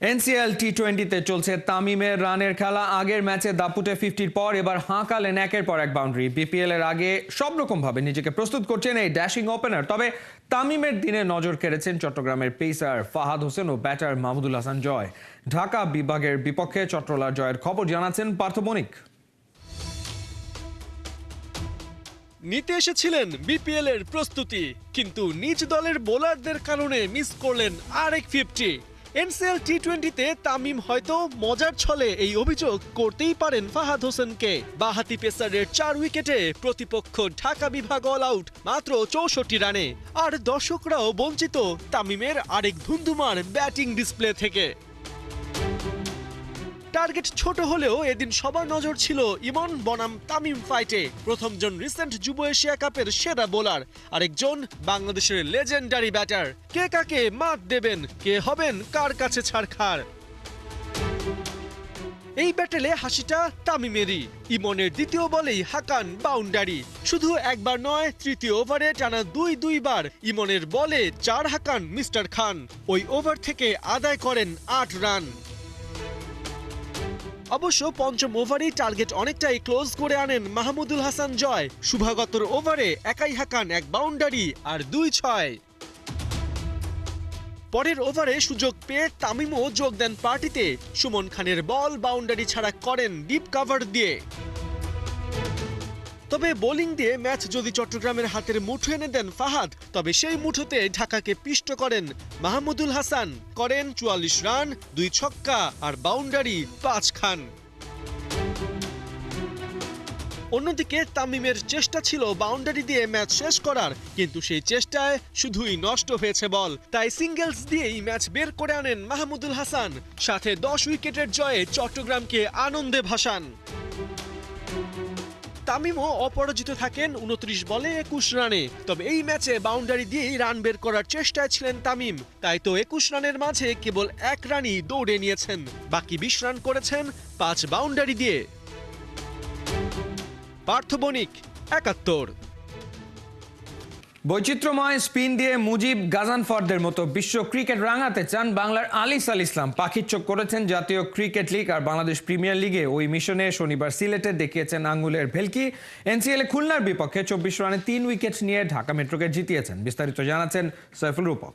NCL টি-20তে চলছে তামিমের রানের খেলা। আগের ম্যাচে দাপুটে 50-র পর এবার হাঁকালেন একের পর এক বাউন্ডারি। বিপিএল এর আগে সব রকম ভাবে নিজেকে প্রস্তুত করছেন এই ড্যাশিং ওপেনার। তবে তামিমের দিনে নজর কেড়েছেন চট্টগ্রামের পেসার ফাহাদ হোসেন ও ব্যাটার মাহমুদুল হাসান জয়। ঢাকা বিভাগের বিপক্ষে চট্টলার জয়ের খবর জানাচ্ছেন পার্থ বণিক। নিতে এসেছিলেন বিপিএল এর প্রস্তুতি, কিন্তু নিজ দলের বোলারদের কারণে মিস করলেন আরেক 50। এনসিএল টি-20তে তামিম হয়তো মজার ছলে এই অভিযোগ করতেই পারেন ফাহাদ হোসেনকে। বাঁহাতি পেসারের 4 উইকেটে প্রতিপক্ষ ঢাকা বিভাগ অল আউট মাত্র 64 রানে। আর দর্শকরাও বঞ্চিত তামিমের আরেক ধুন্ধুমার ব্যাটিং ডিসপ্লে থেকে। টার্গেট ছোট হলেও এদিন সবার নজর ছিল ইমন বনাম তামিম ফাইটে। প্রথমজন রিসেন্ট যুব এশিয়া কাপের সেরা বোলার, আরেকজন বাংলাদেশের লেজেন্ডারি ব্যাটার। কে কাকে মাত দেবেন, কে হবেন কার কাছে ছাড়খার? এই ব্যাটেলে হাসিটা তামিমেরই। ইমনের দ্বিতীয় বলেই হাকান বাউন্ডারি। শুধু একবার নয়, তৃতীয় ওভারে টানা দুইবার ইমনের বলে 4 হাকান মিস্টার খান। ওই ওভার থেকে আদায় করেন 8 রান। অবশ্য পঞ্চম ওভারেই টার্গেট অনেকটাই ক্লোজ করে আনেন মাহমুদুল হাসান জয়। শুভাগতর ওভারে একাই হাঁকান 1 বাউন্ডারি আর 2 ছয়। পরের ওভারে সুযোগ পেয়ে তামিমও যোগ দেন পার্টিতে। সুমন খানের বল বাউন্ডারি ছাড়া করেন ডিপ কভার দিয়ে। তবে বোলিং দিয়ে ম্যাচ যদি চট্টগ্রামের হাতের মুঠো এনে দেন ফাহাদ, তবে সেই মুঠোতে ঢাকাকে পিষ্ট করেন মাহমুদুল হাসান। করেন 44 রান, 2 ছক্কা আর বাউন্ডারি 5 খান। অন্যদিকে তামিমের চেষ্টা ছিল বাউন্ডারি দিয়ে ম্যাচ শেষ করার, কিন্তু সেই চেষ্টায় শুধুই নষ্ট হয়েছে বল। তাই সিঙ্গেলস দিয়েই ম্যাচ বের করে আনেন মাহমুদুল হাসান। সাথে 10 উইকেটের জয়ে চট্টগ্রামকে আনন্দে ভাসান। তামিমও অপরাজিত থাকেন 29 বলে 21 রানে। তবে এই ম্যাচে বাউন্ডারি দিয়েই রান বের করার চেষ্টায় ছিলেন তামিম। তাই তো 21 রানের মাঝে কেবল 1 রানই দৌড়ে নিয়েছেন। বাকি 20 রান করেছেন 5 বাউন্ডারি দিয়ে। পার্থ বণিক, ৭১। বৈচিত্র্যময় স্পিন দিয়ে মুজিব গাজানফরদের মতো বিশ্ব ক্রিকেট রাঙাতে চান বাংলার আলিস আল ইসলাম। পাখির চোখ করেছেন জাতীয় ক্রিকেট লিগ আর বাংলাদেশ প্রিমিয়ার লিগে। ওই মিশনে শনিবার সিলেটে দেখিয়েছেন আঙ্গুলের ভেলকি। এনসিএল খুলনার বিপক্ষে 24 রানে 3 উইকেট নিয়ে ঢাকা মেট্রোকে জিতিয়েছেন। বিস্তারিত জানাচ্ছেন সাইফুল রূপক।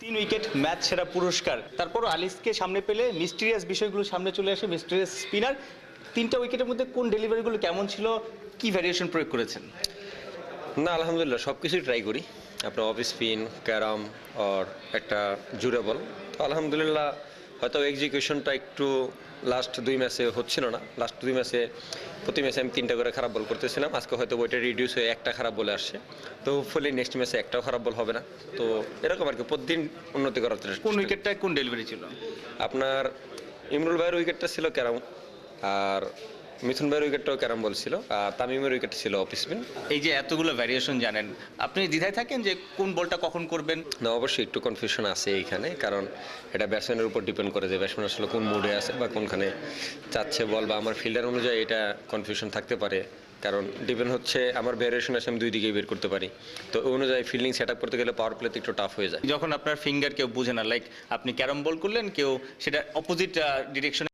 3 উইকেট ম্যাচ সেরা পুরস্কার। তারপর আলিসকে সামনে পেলে মিস্টিরিয়াস বিষয়গুলো সামনে চলে আসে। Mysterious spinner. 3টা উইকেটের মধ্যে কোন ডেলিভারিগুলো কেমন ছিল, কি ভ্যারিয়েশন প্রয়োগ করেছেন? না, আলহামদুলিল্লাহ সব কিছুই ট্রাই করি। আপনার অফ স্পিন, ক্যারাম আর একটা জুড়ে বল। তো আলহামদুলিল্লাহ হয়তো এক্সিকিউশনটা একটু লাস্ট 2 ম্যাচে হচ্ছিল না। লাস্ট 2 ম্যাচে প্রতি ম্যাচে আমি 3টা করে খারাপ বল করতেছিলাম। আজকে হয়তো ওইটা রিডিউস হয়ে একটা খারাপ বলে আসছে। তো হোপফুলি নেক্সট ম্যাচে একটাও খারাপ বল হবে না। তো এরকম আর কি প্রতিদিন উন্নতি করার চেষ্টা। কোন উইকেটটা কোন ডেলিভারি ছিল? আপনার ইমরুল ভাইয়ের উইকেটটা ছিল ক্যারাম, আর মিথুন ভাইয়ের উইকেটটাও ক্যারাম বল ছিল, আর তামিমের উইকেট ছিল অফ স্পিন। এই যে এতগুলো ভ্যারিয়েশন জানেন, আপনি দ্বিধায় থাকেন যে কোন বলটা কখন করবেন? না, অবশ্যই একটু কনফিউশন আছে এইখানে, কারণ এটা ব্যাটসম্যানের উপর ডিপেন্ড করে যে ব্যাটসম্যান আসলে কোন মুডে আছে বা কোনখানে চাচ্ছে বল, বা আমার ফিল্ডার অনুযায়ী এটা কনফিউশন থাকতে পারে। কারণ ডিপেন্ড হচ্ছে আমার ভ্যারিয়েশন আছে, আমি 2 দিকেই বের করতে পারি। তো ওই অনুযায়ী ফিল্ডিং সেট আপ করতে গেলে পাওয়ার প্লেতে একটু টাফ হয়ে যায়। যখন আপনার ফিঙ্গার কেউ বুঝে না, লাইক আপনি ক্যারম বল করলেন, কেউ সেটা অপোজিট ডিরেকশনে